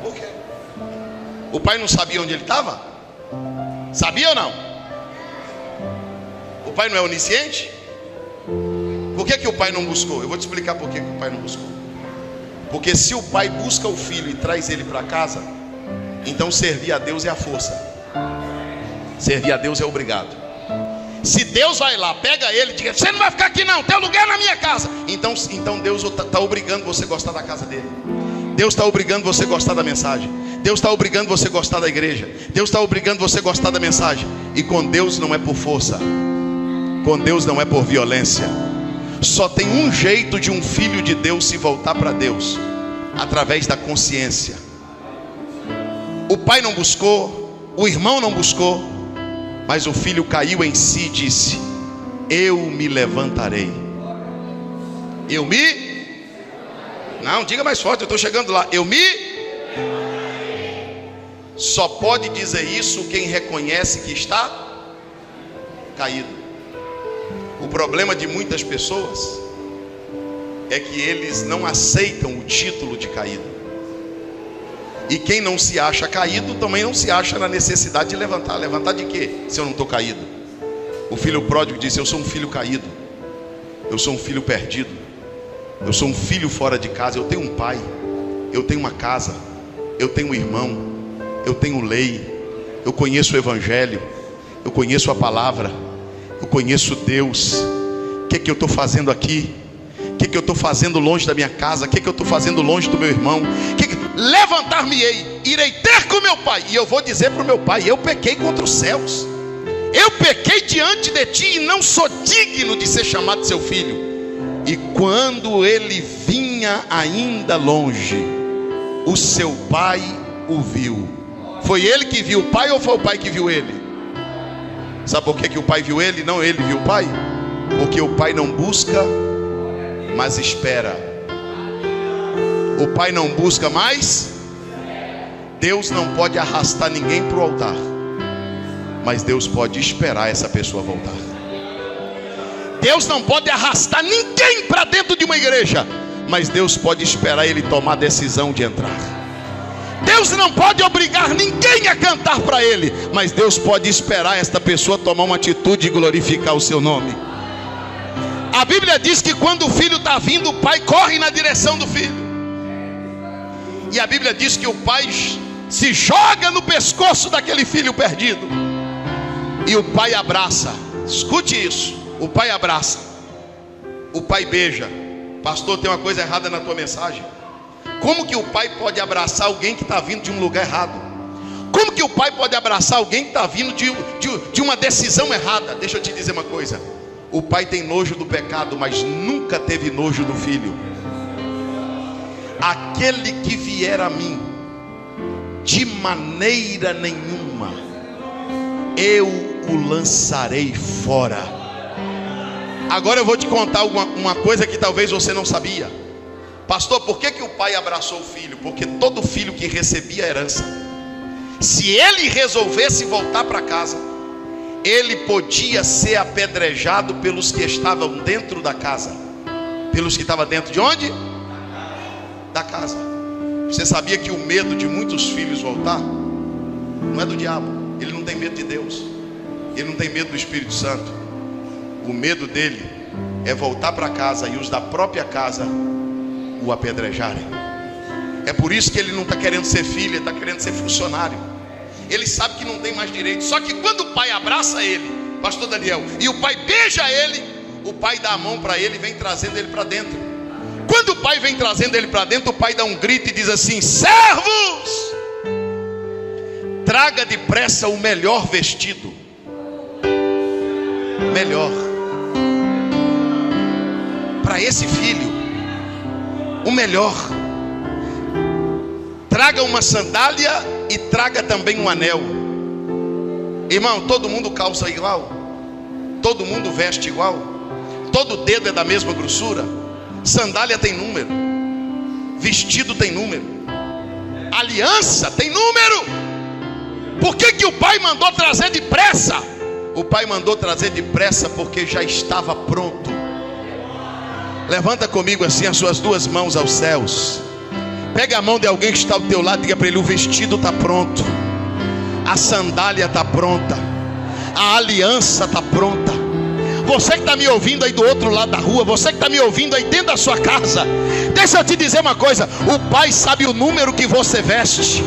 Por quê? O pai não sabia onde ele estava? Sabia ou não? O pai não é onisciente? Por que o pai não buscou? Eu vou te explicar por que o pai não buscou. Porque se o pai busca o filho e traz ele para casa, então servir a Deus é a força. Servir a Deus é obrigado. Se Deus vai lá, pega ele e diz: você não vai ficar aqui não, tem lugar na minha casa. Então Deus está obrigando você a gostar da casa dele. Deus está obrigando você a gostar da mensagem. Deus está obrigando você a gostar da igreja. Deus está obrigando você a gostar da mensagem. E com Deus não é por força. Com Deus não é por violência. Só tem um jeito de um filho de Deus se voltar para Deus: através da consciência. O pai não buscou, o irmão não buscou, mas o filho caiu em si e disse: eu me levantarei. Não, diga mais forte, eu estou chegando lá. Só pode dizer isso quem reconhece que está caído. O problema de muitas pessoas é que eles não aceitam o título de caído. E quem não se acha caído também não se acha na necessidade de levantar. Levantar de quê, se eu não estou caído? O filho pródigo disse: eu sou um filho caído, eu sou um filho perdido, eu sou um filho fora de casa. Eu tenho um pai, eu tenho uma casa, eu tenho um irmão, eu tenho lei, eu conheço o evangelho, eu conheço a palavra, eu conheço Deus. O que eu estou fazendo aqui? O que eu estou fazendo longe da minha casa? O que eu estou fazendo longe do meu irmão? Levantar-me-ei, irei ter com meu pai, e eu vou dizer para o meu pai: eu pequei contra os céus, eu pequei diante de ti, e não sou digno de ser chamado seu filho. E quando ele vinha ainda longe, o seu pai o viu. Foi ele que viu o pai ou foi o pai que viu ele? Sabe por que o pai viu ele? Não, ele viu o pai. Porque o pai não busca, mas espera. O pai não busca mais. Deus não pode arrastar ninguém para o altar, mas Deus pode esperar essa pessoa voltar. Deus não pode arrastar ninguém para dentro de uma igreja, mas Deus pode esperar ele tomar a decisão de entrar. Deus não pode obrigar ninguém a cantar para ele, mas Deus pode esperar esta pessoa tomar uma atitude e glorificar o seu nome. A Bíblia diz que quando o filho está vindo, o pai corre na direção do filho. E a Bíblia diz que o pai se joga no pescoço daquele filho perdido, e o pai abraça. Escute isso: o pai abraça, o pai beija. Pastor, tem uma coisa errada na tua mensagem. Como que o pai pode abraçar alguém que está vindo de um lugar errado? Como que o pai pode abraçar alguém que está vindo de uma decisão errada? Deixa eu te dizer uma coisa: o pai tem nojo do pecado, mas nunca teve nojo do filho. Aquele que vier a mim, de maneira nenhuma eu o lançarei fora. Agora eu vou te contar uma coisa que talvez você não sabia. Pastor, por que o pai abraçou o filho? Porque todo filho que recebia a herança, se ele resolvesse voltar para casa, ele podia ser apedrejado pelos que estavam dentro da casa. Pelos que estavam dentro de onde? Da casa. Você sabia que o medo de muitos filhos voltar não é do diabo? Ele não tem medo de Deus, ele não tem medo do Espírito Santo. O medo dele é voltar para casa e os da própria casa o apedrejarem. É por isso que ele não está querendo ser filho, ele está querendo ser funcionário. Ele sabe que não tem mais direito. Só que quando o pai abraça ele, pastor Daniel, e o pai beija ele, o pai dá a mão para ele e vem trazendo ele para dentro. Quando o pai vem trazendo ele para dentro, o pai dá um grito e diz assim: servos, traga depressa o melhor vestido. Melhor para esse filho, o melhor. Traga uma sandália e traga também um anel. Irmão, todo mundo calça igual, todo mundo veste igual, todo dedo é da mesma grossura. Sandália tem número, vestido tem número, aliança tem número. Por que o pai mandou trazer depressa? O pai mandou trazer depressa porque já estava pronto. Levanta comigo assim as suas duas mãos aos céus. Pega a mão de alguém que está ao teu lado e diga para ele: o vestido está pronto, a sandália está pronta, a aliança está pronta. Você que está me ouvindo aí do outro lado da rua, você que está me ouvindo aí dentro da sua casa, deixa eu te dizer uma coisa: o pai sabe o número que você veste,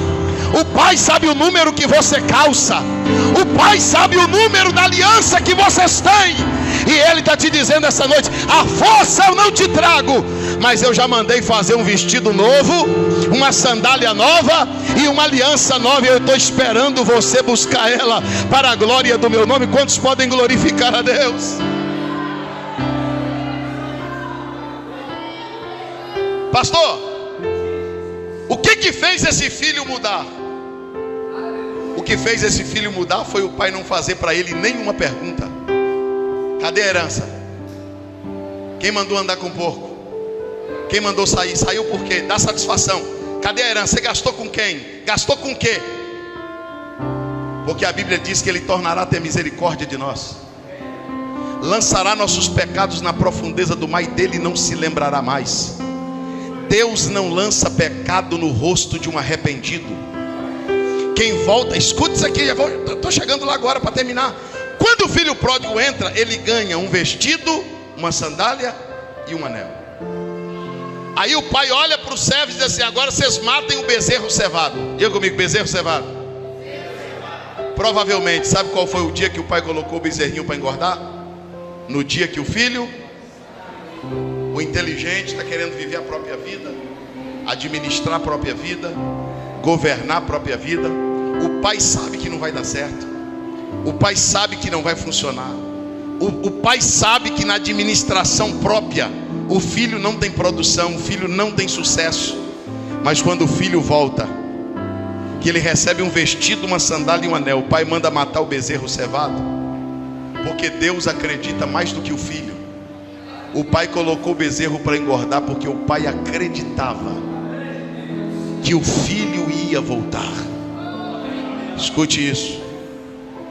o pai sabe o número que você calça, o pai sabe o número da aliança que vocês têm. E ele está te dizendo essa noite: a força eu não te trago, mas eu já mandei fazer um vestido novo, uma sandália nova e uma aliança nova. Eu estou esperando você buscar ela para a glória do meu nome. Quantos podem glorificar a Deus? Pastor, o que fez esse filho mudar? O que fez esse filho mudar foi o pai não fazer para ele nenhuma pergunta. Cadê a herança? Quem mandou andar com porco? Quem mandou sair? Saiu por quê? Dá satisfação. Cadê a herança? Você gastou com quem? Gastou com quê? Porque a Bíblia diz que Ele tornará a ter misericórdia de nós, lançará nossos pecados na profundeza do mar e dele não se lembrará mais. Deus não lança pecado no rosto de um arrependido. Quem volta, escuta isso aqui, estou chegando lá agora para terminar. Quando o filho pródigo entra, ele ganha um vestido, uma sandália e um anel. Aí o pai olha para os servos e diz assim: agora vocês matem o bezerro cevado. Diga comigo, bezerro cevado. Provavelmente, sabe qual foi o dia que o pai colocou o bezerrinho para engordar? No dia que o filho, o inteligente, está querendo viver a própria vida, administrar a própria vida, governar a própria vida. O pai sabe que não vai dar certo. O pai sabe que não vai funcionar. O pai sabe que na administração própria o filho não tem produção, o filho não tem sucesso. Mas quando o filho volta, que ele recebe um vestido, uma sandália e um anel, o pai manda matar o bezerro cevado. Porque Deus acredita mais do que o filho. O pai colocou o bezerro para engordar porque o pai acreditava que o filho ia voltar. Escute isso.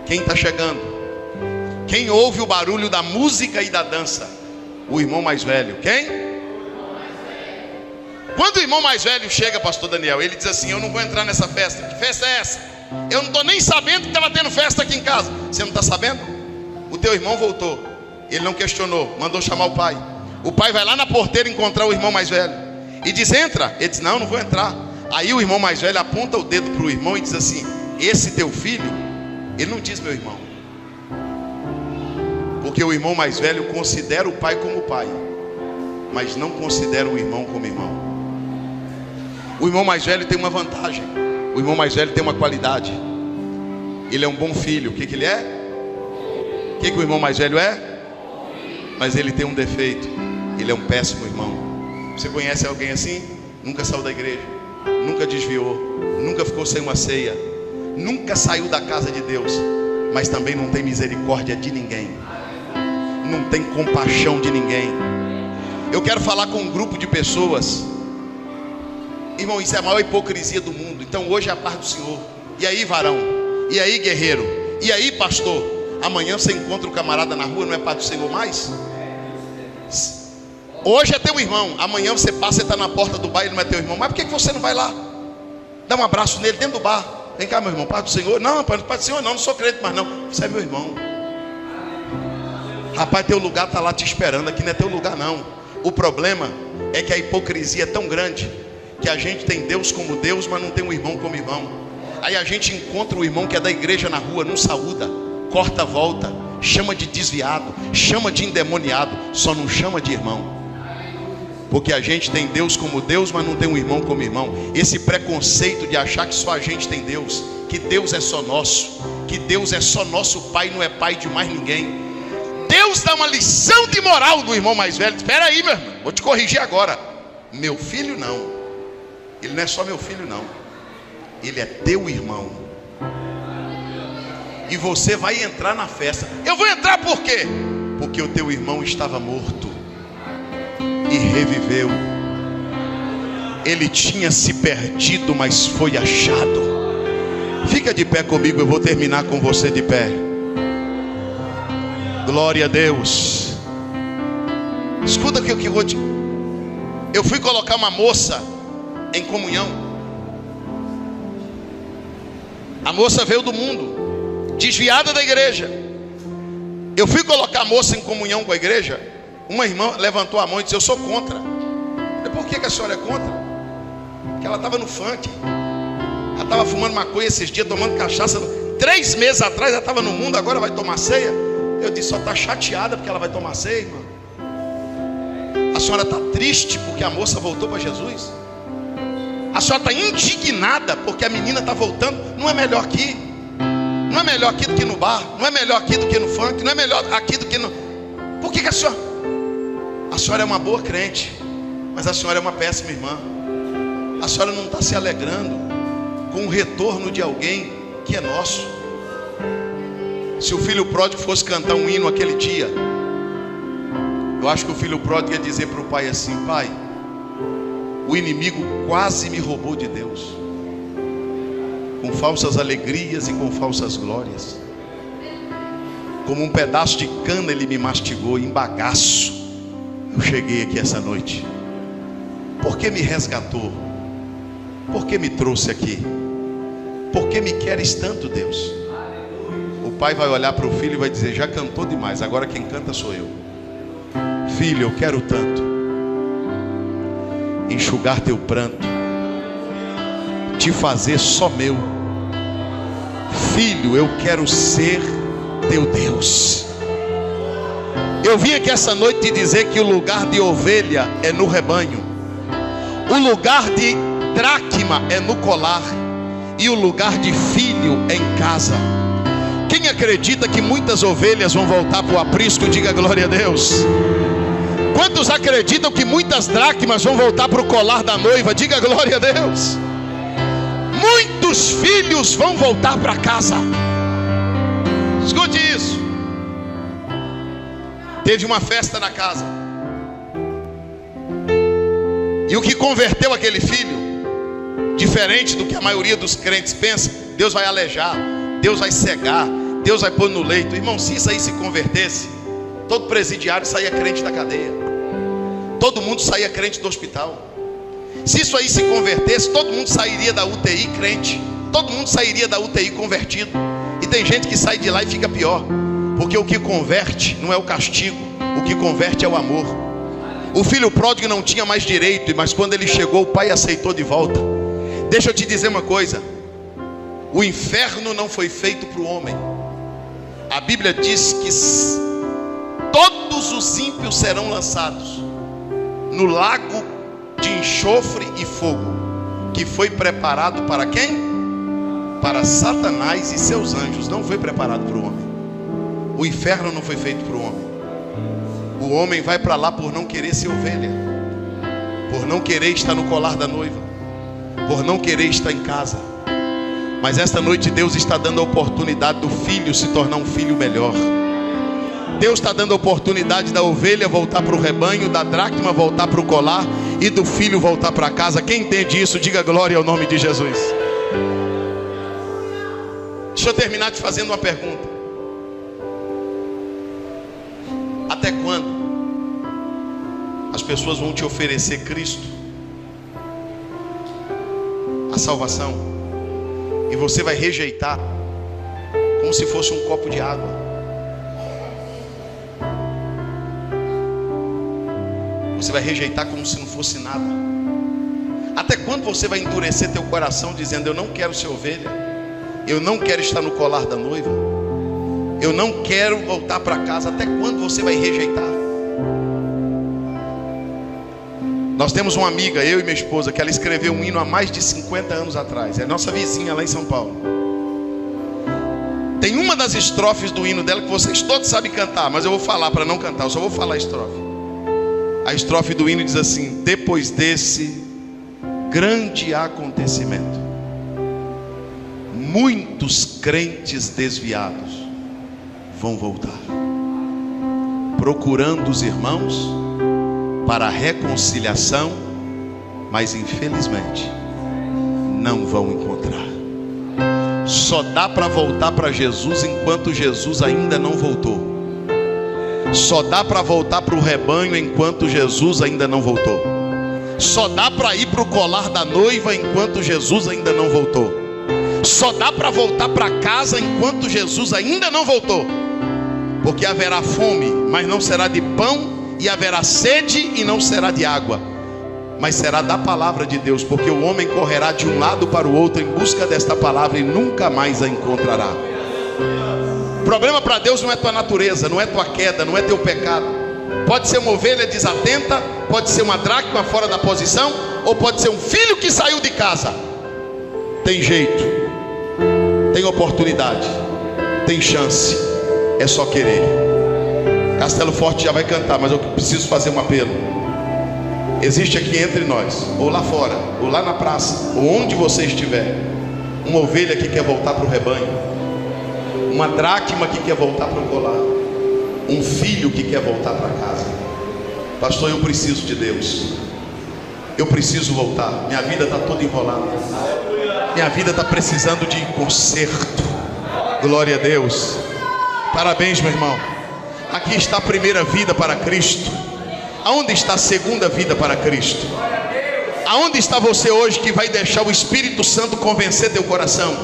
Quem está chegando? Quem ouve o barulho da música e da dança? O irmão mais velho. Quem? Quando o irmão mais velho chega, pastor Daniel, ele diz assim: eu não vou entrar nessa festa. Que festa é essa? Eu não estou nem sabendo que estava tendo festa aqui em casa. Você não está sabendo? O teu irmão voltou. Ele não questionou, mandou chamar o pai. O pai vai lá na porteira encontrar o irmão mais velho e diz: entra. Ele diz: não, não vou entrar. Aí o irmão mais velho aponta o dedo para o irmão e diz assim: esse teu filho, ele não diz meu irmão, porque o irmão mais velho considera o pai como pai, mas não considera o irmão como irmão. O irmão mais velho tem uma vantagem. O irmão mais velho tem uma qualidade. Ele é um bom filho. O que ele é? O que o irmão mais velho é? Mas ele tem um defeito: ele é um péssimo irmão. Você conhece alguém assim? Nunca saiu da igreja, nunca desviou, nunca ficou sem uma ceia, nunca saiu da casa de Deus, mas também não tem misericórdia de ninguém, não tem compaixão de ninguém. Eu quero falar com um grupo de pessoas. Irmão, isso é a maior hipocrisia do mundo. Então hoje é a paz do Senhor. E aí, varão? E aí, guerreiro? E aí, pastor? Amanhã você encontra o camarada na rua, não é paz do Senhor mais? Hoje é teu irmão, amanhã você passa e está na porta do bar e não é teu irmão. Mas por que você não vai lá? Dá um abraço nele dentro do bar. Vem cá, meu irmão, paz do Senhor. Não, paz do Senhor não sou crente mais não. Você é meu irmão. Rapaz, teu lugar está lá te esperando. Aqui não é teu lugar não. O problema é que a hipocrisia é tão grande que a gente tem Deus como Deus, mas não tem um irmão como irmão. Aí a gente encontra o irmão que é da igreja na rua, não saúda, corta a volta, chama de desviado, chama de endemoniado, só não chama de irmão. Porque a gente tem Deus como Deus, mas não tem um irmão como irmão. Esse preconceito de achar que só a gente tem Deus, que Deus é só nosso, que Deus é só nosso pai, não é pai de mais ninguém. Deus dá uma lição de moral do irmão mais velho. Espera aí, meu irmão, vou te corrigir agora. Meu filho não. Ele não é só meu filho não. Ele é teu irmão. E você vai entrar na festa. Eu vou entrar por quê? Porque o teu irmão estava morto e reviveu. Ele tinha se perdido, mas foi achado. Fica de pé comigo, eu vou terminar com você de pé. Glória a Deus. Escuta aqui o que eu vou te... Eu fui colocar uma moça em comunhão. A moça veio do mundo, desviada da igreja. Eu fui colocar a moça em comunhão com a igreja. Uma irmã levantou a mão e disse: eu sou contra. E por que a senhora é contra? Porque ela estava no funk, ela estava fumando maconha esses dias, tomando cachaça. 3 meses atrás ela estava no mundo, agora vai tomar ceia. Eu disse: só está chateada porque ela vai tomar ceia, irmã. A senhora está triste porque a moça voltou para Jesus? A senhora está indignada porque a menina está voltando? Não é melhor aqui? Não é melhor aqui do que no bar? Não é melhor aqui do que no funk? Não é melhor aqui do que no... Por que a senhora... A senhora é uma boa crente, Mas a senhora é uma péssima irmã. A senhora não está se alegrando com o retorno de alguém que é nosso. Se o filho pródigo fosse cantar um hino aquele dia, eu acho que o filho pródigo ia dizer para o pai assim: pai, o inimigo quase me roubou de Deus, com falsas alegrias e com falsas glórias. Como um pedaço de cana ele me mastigou em bagaço. Eu cheguei aqui essa noite. Por que me resgatou? Por que me trouxe aqui? Por que me queres tanto, Deus? O pai vai olhar para o filho e vai dizer: já cantou demais, agora quem canta sou eu. Filho, eu quero tanto enxugar teu pranto, te fazer só meu. Filho, eu quero ser teu Deus. Eu vim aqui essa noite te dizer que o lugar de ovelha é no rebanho, o lugar de dracma é no colar, e o lugar de filho é em casa. Quem acredita que muitas ovelhas vão voltar para o aprisco, diga glória a Deus. Quantos acreditam que muitas dracmas vão voltar para o colar da noiva, diga glória a Deus. Muitos filhos vão voltar para casa. Escute isso. Teve uma festa na casa, e o que converteu aquele filho, diferente do que a maioria dos crentes pensa, Deus vai alejar, Deus vai cegar, Deus vai pôr no leito. Irmão, se isso aí se convertesse, todo presidiário saía crente da cadeia, todo mundo saía crente do hospital. Se isso aí se convertesse, todo mundo sairia da UTI crente, todo mundo sairia da UTI convertido. E tem gente que sai de lá e fica pior, porque o que converte não é o castigo, o que converte é o amor. O filho pródigo não tinha mais direito, mas quando ele chegou, o pai aceitou de volta. Deixa eu te dizer uma coisa: o inferno não foi feito para o homem. A Bíblia diz que todos os ímpios serão lançados no lago de enxofre e fogo, que foi preparado para quem? Para Satanás e seus anjos. Não foi preparado para o homem. O inferno não foi feito para o homem. O homem vai para lá por não querer ser ovelha, por não querer estar no colar da noiva, por não querer estar em casa. Mas esta noite Deus está dando a oportunidade do filho se tornar um filho melhor. Deus está dando a oportunidade da ovelha voltar para o rebanho, da dracma voltar para o colar e do filho voltar para casa. Quem entende isso, diga glória ao nome de Jesus. Deixa eu terminar te fazendo uma pergunta. Até quando as pessoas vão te oferecer Cristo, a salvação, e você vai rejeitar como se fosse um copo de água? Você vai rejeitar como se não fosse nada. Até quando você vai endurecer teu coração dizendo: eu não quero ser ovelha, eu não quero estar no colar da noiva, eu não quero voltar para casa? Até quando você vai rejeitar? Nós temos uma amiga, eu e minha esposa, que ela escreveu um hino há mais de 50 anos atrás. É nossa vizinha lá em São Paulo. Tem uma das estrofes do hino dela que vocês todos sabem cantar, mas eu vou falar para não cantar, eu só vou falar a estrofe. A estrofe do hino diz assim: depois desse grande acontecimento, muitos crentes desviados vão voltar, procurando os irmãos para a reconciliação, mas infelizmente não vão encontrar. Só dá para voltar para Jesus enquanto Jesus ainda não voltou. Só dá para voltar para o rebanho enquanto Jesus ainda não voltou. Só dá para ir para o colar da noiva enquanto Jesus ainda não voltou. Só dá para voltar para casa enquanto Jesus ainda não voltou. Porque haverá fome, mas não será de pão, e haverá sede e não será de água, mas será da palavra de Deus, porque o homem correrá de um lado para o outro em busca desta palavra e nunca mais a encontrará. O problema para Deus não é tua natureza, não é tua queda, não é teu pecado. Pode ser uma ovelha desatenta, pode ser uma dracma fora da posição, ou pode ser um filho que saiu de casa. Tem jeito, tem oportunidade, tem chance, é só querer. Castelo Forte já vai cantar, mas eu preciso fazer um apelo. Existe aqui entre nós, ou lá fora, ou lá na praça, ou onde você estiver, uma ovelha que quer voltar para o rebanho, uma dracma que quer voltar para o colar, um filho que quer voltar para casa. Pastor, eu preciso de Deus, eu preciso voltar, minha vida está toda enrolada, minha vida está precisando de conserto. Glória a Deus. Parabéns, meu irmão. Aqui está a primeira vida para Cristo. Aonde está a segunda vida para Cristo? Aonde está você hoje que vai deixar o Espírito Santo convencer teu coração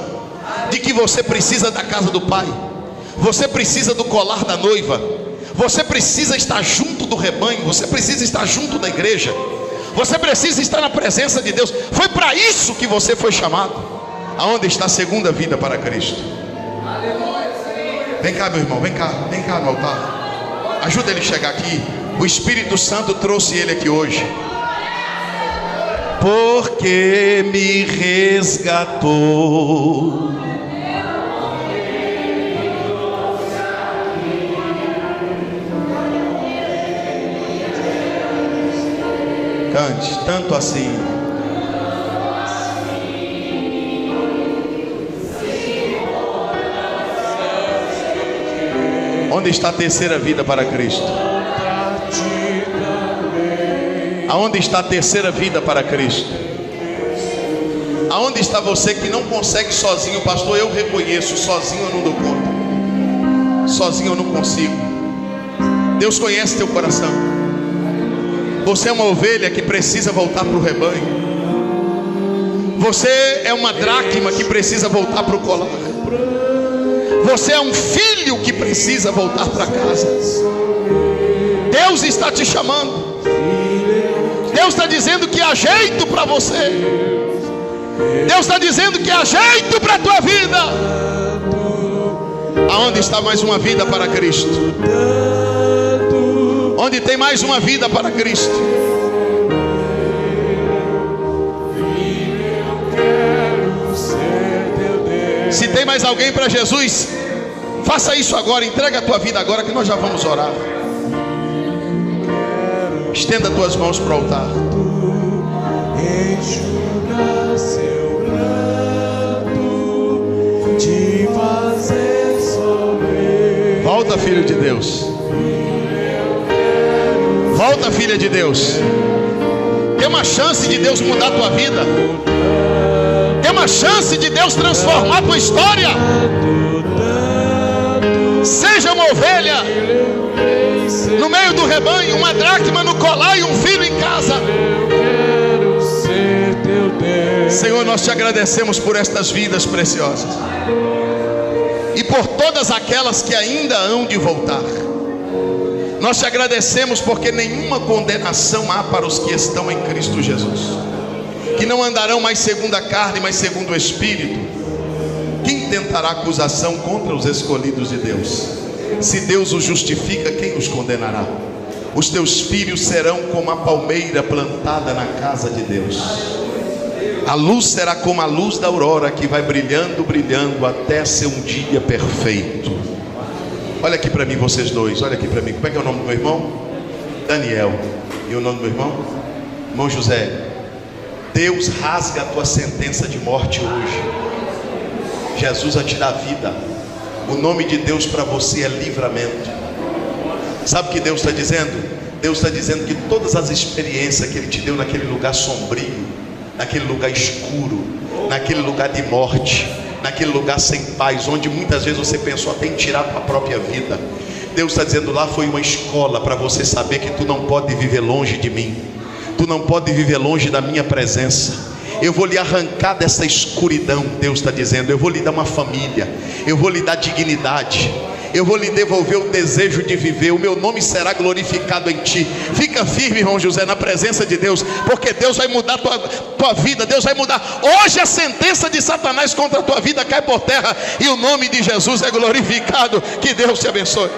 de que você precisa da casa do Pai, você precisa do colar da noiva, você precisa estar junto do rebanho, você precisa estar junto da igreja, você precisa estar na presença de Deus? Foi para isso que você foi chamado. Aonde está a segunda vida para Cristo? Vem cá, meu irmão, vem cá no altar. Ajuda ele a chegar aqui. O Espírito Santo trouxe ele aqui hoje, porque me resgatou. Cante, tanto assim. Onde está a terceira vida para Cristo? Aonde está a terceira vida para Cristo? Aonde está você que não consegue sozinho? Pastor, eu reconheço, sozinho eu não dou conta, sozinho eu não consigo. Deus conhece teu coração. Você é uma ovelha que precisa voltar para o rebanho. Você é uma dracma que precisa voltar para o colar. Você é um filho que precisa voltar para casa. Deus está te chamando. Deus está dizendo que há jeito para você. Deus está dizendo que há jeito para a tua vida. Aonde está mais uma vida para Cristo? Onde tem mais uma vida para Cristo? Se tem mais alguém para Jesus, faça isso agora. Entrega a tua vida agora, que nós já vamos orar. Estenda as tuas mãos para o altar. Enxuga seu pranto, te fazer sorrir. Volta, filho de Deus. Volta, filha de Deus. Tem uma chance de Deus mudar a tua vida. Tem uma chance de Deus transformar a tua história. Seja uma ovelha no meio do rebanho, uma dracma no colar e um filho em casa. Senhor, nós te agradecemos por estas vidas preciosas e por todas aquelas que ainda hão de voltar. Nós te agradecemos porque nenhuma condenação há para os que estão em Cristo Jesus, que não andarão mais segundo a carne, mas segundo o Espírito. Quem tentará acusação contra os escolhidos de Deus? Se Deus os justifica, quem os condenará? Os teus filhos serão como a palmeira plantada na casa de Deus. A luz será como a luz da aurora, que vai brilhando, brilhando até ser um dia perfeito. Olha aqui para mim, vocês dois, olha aqui para mim. Como é que é o nome do meu irmão? Daniel. E o nome do meu irmão? Irmão José. Deus rasga a tua sentença de morte hoje. Jesus vai te dar vida. O nome de Deus para você é livramento. Sabe o que Deus está dizendo? Deus está dizendo que todas as experiências que Ele te deu naquele lugar sombrio, naquele lugar escuro, naquele lugar de morte, naquele lugar sem paz, onde muitas vezes você pensou até em tirar a tua própria vida, Deus está dizendo, lá foi uma escola para você saber que tu não pode viver longe de mim, tu não pode viver longe da minha presença. Eu vou lhe arrancar dessa escuridão. Deus está dizendo, eu vou lhe dar uma família, eu vou lhe dar dignidade, eu vou lhe devolver o desejo de viver. O meu nome será glorificado em ti. Fica firme, irmão José, na presença de Deus, porque Deus vai mudar tua vida. Deus vai mudar. Hoje a sentença de Satanás contra a tua vida cai por terra, e o nome de Jesus é glorificado. Que Deus te abençoe.